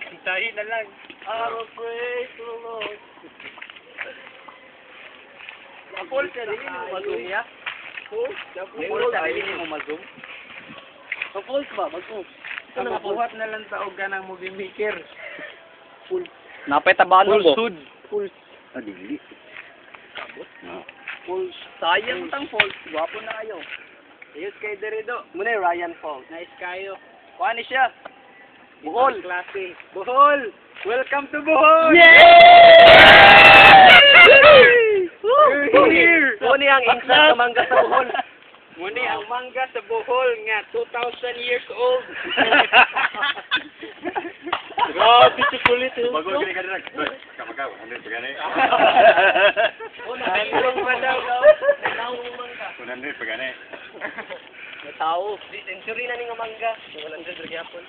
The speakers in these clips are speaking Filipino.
Hintayin na lang. I'll pray to the Lord. Napol ka rin mo mag-zoom ya? Napol ka rin mo mag-zoom? Napol ba? Mag-zoom. Buhat na lang sa uga ng movie maker. Napay tabaan mo. Full. Adili. Full. Sayang tang Falls. Gwapo na kayo. Ayos kay Derido. Muna yung Ryan Falls. Nice kayo. Kuha ni siya. Bohol. Klase. Bohol! Welcome to Bohol! Muna ang instant na mangga sa Bohol. Muni ang mangga sa Bohol nga 2,000 years old. Grabe si kulit. Bago gini ka rin. Kamagaw, ano yung pagani? Nalulong pa daw. Nalawang mangga. Kunan rin pagani. May tao. Di century na ni nga mangga. Walang gandra gyapon.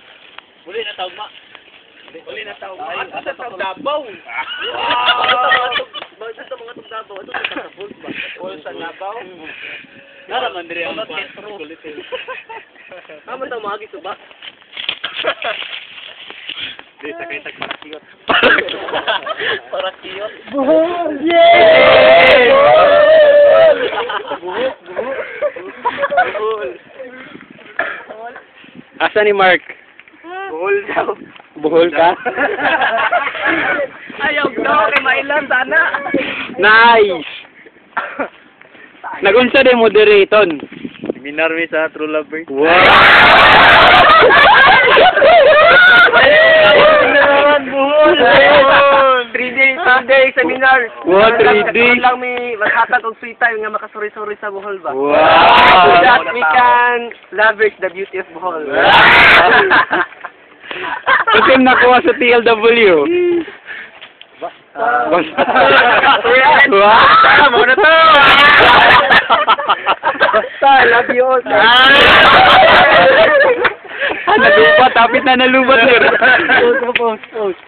Uli na tawag ma. Uli na tao. Ano sa Davao? Bakit sa mga tugdabaw? Ito sa Falls ba? Falls sa Davao? Naraman diri ang kulit. Amo ta magi to ba? Di, sakay parakiyot. Para kiyot. Bohol! Yay! Bohol. Asa ni Mark? Bohol daw. Bohol ka? Ayaw daw kay mailan sana. Nice! Nagunsa din mo diriton. Seminar mi sa True Lover. Wow! Bohol. 3-day seminar. Wow, 3D. Lang mi maghatag og free time nga makasuri-suri sa Bohol ba. Wow! So that we can leverage the beauty of Bohol. Kasi nakuha sa TLW. Basta. Wow! Muna to! Basta, love you all. Nalubat, tapit na nalubat. Post.